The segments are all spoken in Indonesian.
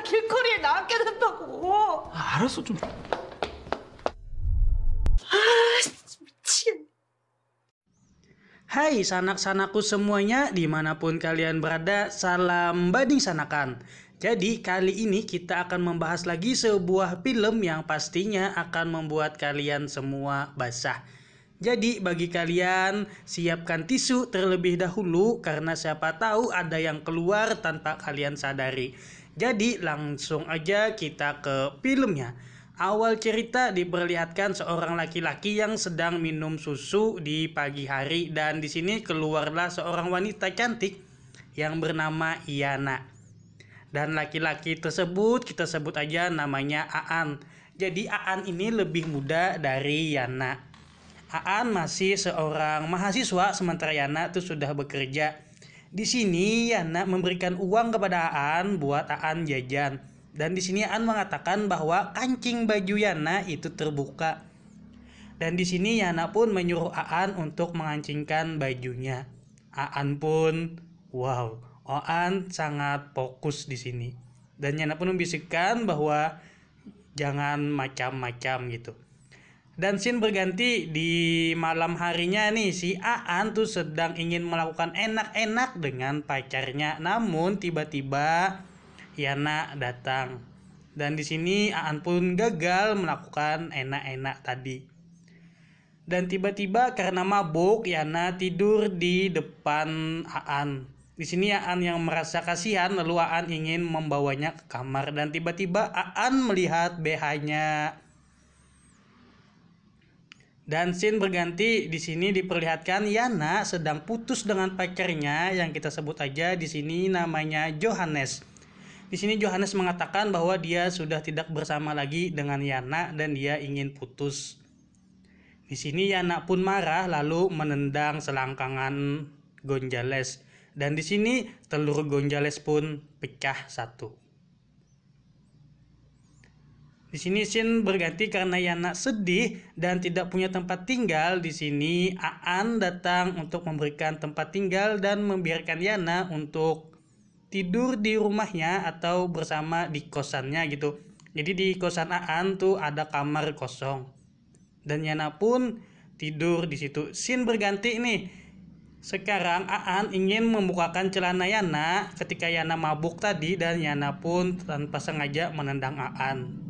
길거리에 나앉게 된다고. 알았어, 좀. 미치겠네. Hai sanak-sanakku semuanya, dimanapun kalian berada, salam bading sanakan. Jadi kali ini kita akan membahas lagi sebuah film yang pastinya akan membuat kalian semua basah. Jadi bagi kalian, siapkan tisu terlebih dahulu karena siapa tahu ada yang keluar tanpa kalian sadari. Jadi langsung aja kita ke filmnya. Awal cerita diperlihatkan seorang laki-laki yang sedang minum susu di pagi hari dan di sini keluarlah seorang wanita cantik yang bernama Iyana. Dan laki-laki tersebut kita sebut aja namanya Aan. Jadi Aan ini lebih muda dari Yana. Aan masih seorang mahasiswa sementara Yana tuh sudah bekerja. Di sini Yana memberikan uang kepada Aan buat Aan jajan. Dan di sini Aan mengatakan bahwa kancing baju Yana itu terbuka. Dan di sini Yana pun menyuruh Aan untuk mengancingkan bajunya. Aan pun wow, Aan sangat fokus di sini. Dan Yana pun membisikkan bahwa jangan macam-macam gitu. Dan scene berganti di malam harinya nih, si Aan tuh sedang ingin melakukan enak-enak dengan pacarnya, namun tiba-tiba Yana datang. Dan di sini Aan pun gagal melakukan enak-enak tadi. Dan tiba-tiba karena mabuk, Yana tidur di depan Aan. Di sini Aan yang merasa kasihan, lalu Aan ingin membawanya ke kamar dan tiba-tiba Aan melihat BH-nya. Dan scene berganti di sini diperlihatkan Yana sedang putus dengan pacarnya yang kita sebut aja di sini namanya Johannes. Di sini Johannes mengatakan bahwa dia sudah tidak bersama lagi dengan Yana dan dia ingin putus. Di sini Yana pun marah lalu menendang selangkangan Gonzales dan di sini telur Gonzales pun pecah satu. Di sini scene berganti karena Yana sedih dan tidak punya tempat tinggal. Di sini Aan datang untuk memberikan tempat tinggal dan membiarkan Yana untuk tidur di rumahnya atau bersama di kosannya gitu. Jadi di kosan Aan tuh ada kamar kosong. Dan Yana pun tidur di situ. Scene berganti nih. Sekarang Aan ingin membukakan celana Yana ketika Yana mabuk tadi dan Yana pun tanpa sengaja menendang Aan.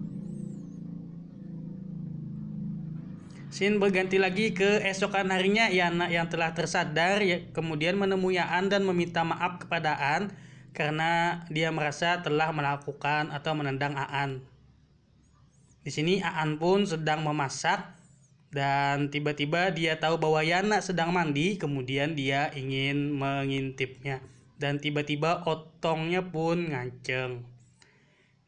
Scene berganti lagi ke esokan harinya, Yana yang telah tersadar kemudian menemui Aan dan meminta maaf kepada Aan karena dia merasa telah melakukan atau menendang Aan. Di sini Aan pun sedang memasak dan tiba-tiba dia tahu bahwa Yana sedang mandi, kemudian dia ingin mengintipnya dan tiba-tiba otongnya pun nganceng.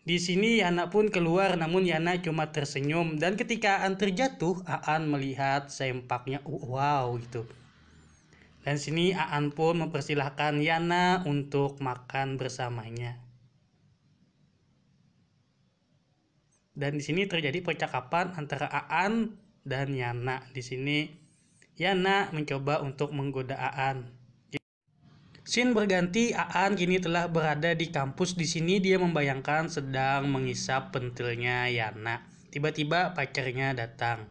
Di sini Yana pun keluar namun Yana cuma tersenyum dan ketika Aan terjatuh, Aan melihat sempaknya wow gitu. Dan sini Aan pun mempersilahkan Yana untuk makan bersamanya. Dan di sini terjadi percakapan antara Aan dan Yana. Di sini Yana mencoba untuk menggoda Aan. Scene berganti, Aan kini telah berada di kampus. Di sini dia membayangkan sedang menghisap pentilnya Yana. Tiba-tiba pacarnya datang.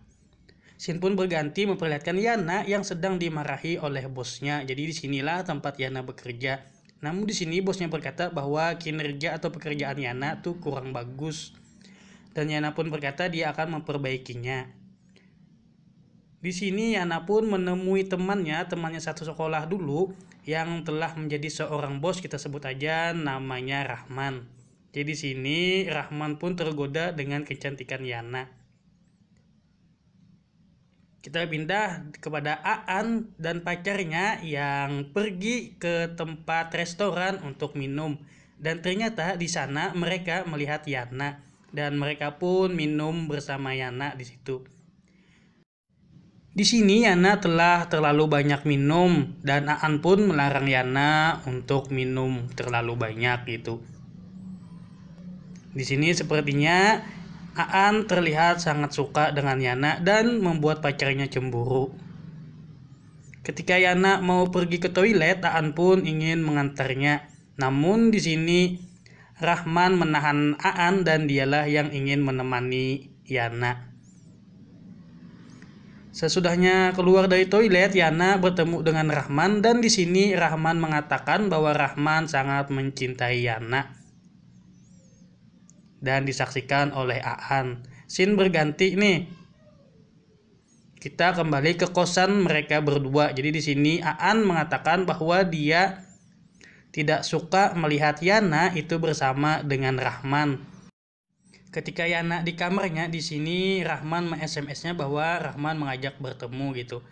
Scene pun berganti memperlihatkan Yana yang sedang dimarahi oleh bosnya. Jadi disinilah tempat Yana bekerja. Namun di sini bosnya berkata bahwa kinerja atau pekerjaan Yana tuh kurang bagus. Dan Yana pun berkata dia akan memperbaikinya. Di sini Yana pun menemui temannya satu sekolah dulu yang telah menjadi seorang bos, kita sebut aja namanya Rahman. Jadi di sini Rahman pun tergoda dengan kecantikan Yana. Kita pindah kepada Aan dan pacarnya yang pergi ke tempat restoran untuk minum dan ternyata di sana mereka melihat Yana dan mereka pun minum bersama Yana di situ. Di sini Yana telah terlalu banyak minum dan Aan pun melarang Yana untuk minum terlalu banyak gitu. Di sini sepertinya Aan terlihat sangat suka dengan Yana dan membuat pacarnya cemburu. Ketika Yana mau pergi ke toilet, Aan pun ingin mengantarnya. Namun di sini Rahman menahan Aan dan dialah yang ingin menemani Yana. Sesudahnya keluar dari toilet, Yana bertemu dengan Rahman dan di sini Rahman mengatakan bahwa Rahman sangat mencintai Yana dan disaksikan oleh Aan. Scene berganti nih. Kita kembali ke kosan mereka berdua. Jadi di sini Aan mengatakan bahwa dia tidak suka melihat Yana itu bersama dengan Rahman. Ketika Yana di kamarnya, di sini Rahman SMS-nya bahwa Rahman mengajak bertemu gitu.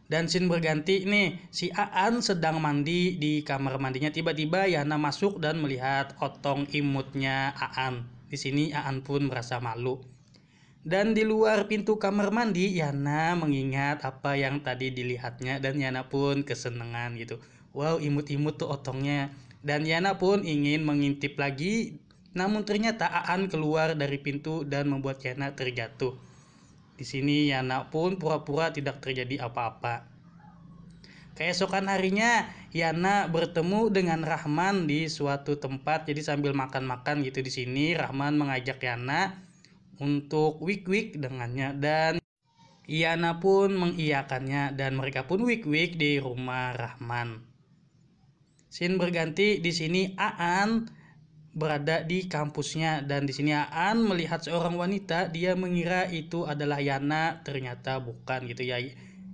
Dan scene berganti nih, si Aan sedang mandi di kamar mandinya. Tiba-tiba Yana masuk dan melihat otong imutnya Aan. Di sini Aan pun merasa malu. Dan di luar pintu kamar mandi, Yana mengingat apa yang tadi dilihatnya dan Yana pun kesenangan gitu. Wow, imut-imut tuh otongnya. Dan Yana pun ingin mengintip lagi, namun ternyata Aan keluar dari pintu dan membuat Yana terjatuh. Di sini Yana pun pura-pura tidak terjadi apa-apa. Keesokan harinya Yana bertemu dengan Rahman di suatu tempat. Jadi sambil makan-makan gitu di sini Rahman mengajak Yana untuk wik-wik dengannya dan Yana pun mengiyakannya dan mereka pun wik-wik di rumah Rahman. Scene berganti di sini Aan berada di kampusnya dan di sini Aan melihat seorang wanita, dia mengira itu adalah Yana, ternyata bukan gitu ya.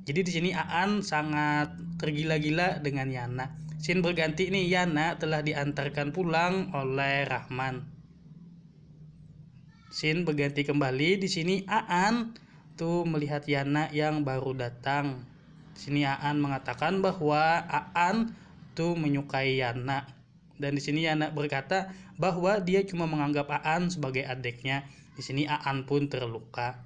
Jadi di sini Aan sangat tergila-gila dengan Yana. Scene berganti nih, Yana telah diantarkan pulang oleh Rahman. Scene berganti kembali di sini Aan tuh melihat Yana yang baru datang. Di sini Aan mengatakan bahwa Aan tuh menyukai Yana. Dan di sini Yana berkata bahwa dia cuma menganggap Aan sebagai adiknya. Di sini Aan pun terluka.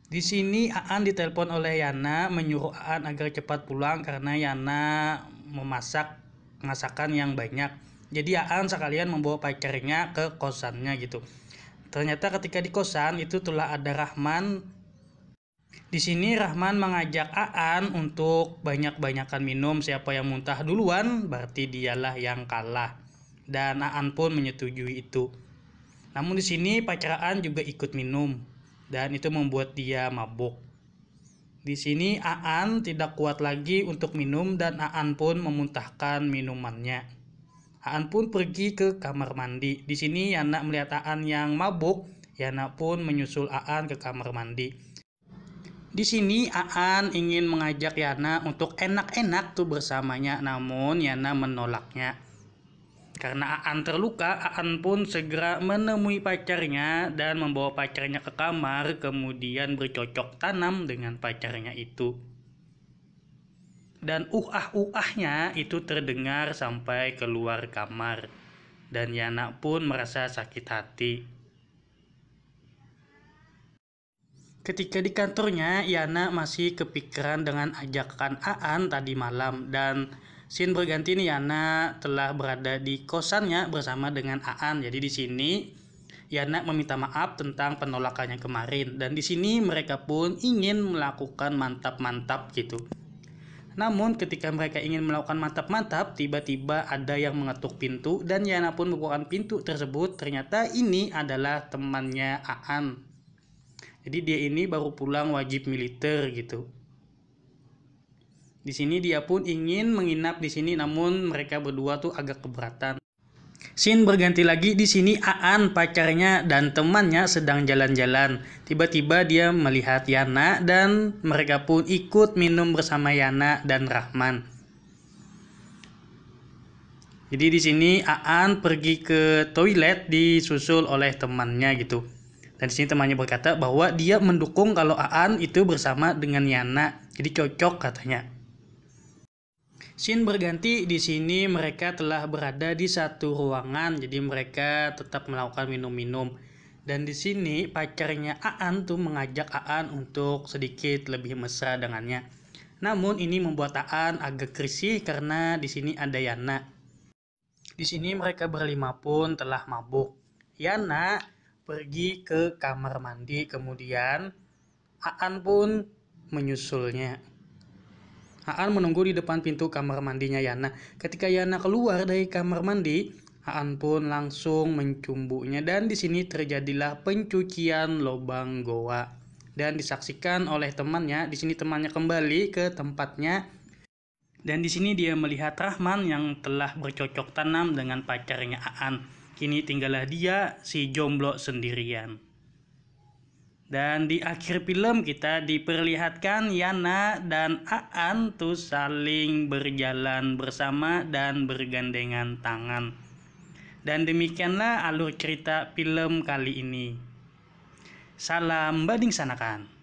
Di sini Aan ditelepon oleh Yana menyuruh Aan agar cepat pulang karena Yana memasak masakan yang banyak. Jadi Aan sekalian membawa pacarnya ke kosannya gitu. Ternyata ketika di kosan itu telah ada Rahman. Di sini Rahman mengajak Aan untuk banyak-banyakan minum. Siapa yang muntah duluan berarti dialah yang kalah. Dan Aan pun menyetujui itu. Namun di sini pacar Aan juga ikut minum dan itu membuat dia mabuk. Di sini Aan tidak kuat lagi untuk minum dan Aan pun memuntahkan minumannya. Aan pun pergi ke kamar mandi. Di sini Yana melihat Aan yang mabuk. Yana pun menyusul Aan ke kamar mandi. Di sini Aan ingin mengajak Yana untuk enak-enak tuh bersamanya, namun Yana menolaknya. Karena Aan terluka, Aan pun segera menemui pacarnya dan membawa pacarnya ke kamar, kemudian bercocok tanam dengan pacarnya itu. Dan uhahnya itu terdengar sampai keluar kamar. Dan Yana pun merasa sakit hati. Ketika di kantornya, Yana masih kepikiran dengan ajakan Aan tadi malam dan scene berganti nih, Yana telah berada di kosannya bersama dengan Aan. Jadi di sini Yana meminta maaf tentang penolakannya kemarin dan di sini mereka pun ingin melakukan mantap-mantap gitu. Namun ketika mereka ingin melakukan mantap-mantap, tiba-tiba ada yang mengetuk pintu dan Yana pun membukakan pintu tersebut. Ternyata ini adalah temannya Aan. Jadi dia ini baru pulang wajib militer gitu. Di sini dia pun ingin menginap di sini, namun mereka berdua tuh agak keberatan. Scene berganti lagi di sini Aan pacarnya dan temannya sedang jalan-jalan. Tiba-tiba dia melihat Yana dan mereka pun ikut minum bersama Yana dan Rahman. Jadi di sini Aan pergi ke toilet disusul oleh temannya gitu. Dan di sini temannya berkata bahwa dia mendukung kalau Aan itu bersama dengan Yana. Jadi cocok katanya. Scene berganti di sini mereka telah berada di satu ruangan. Jadi mereka tetap melakukan minum-minum. Dan di sini pacarnya Aan tuh mengajak Aan untuk sedikit lebih mesra dengannya. Namun ini membuat Aan agak risih karena di sini ada Yana. Di sini mereka berlima pun telah mabuk. Yana pergi ke kamar mandi, kemudian Aan pun menyusulnya. Aan menunggu di depan pintu kamar mandinya Yana. Ketika Yana keluar dari kamar mandi, Aan pun langsung mencumbunya dan di sini terjadilah pencucian lubang goa. Dan disaksikan oleh temannya, di sini temannya kembali ke tempatnya. Dan di sini dia melihat Rahman yang telah bercocok tanam dengan pacarnya Aan. Kini tinggallah dia si jomblo sendirian. Dan di akhir film kita diperlihatkan Yana dan Aan tuh saling berjalan bersama dan bergandengan tangan. Dan demikianlah alur cerita film kali ini. Salam Bading Sanakan.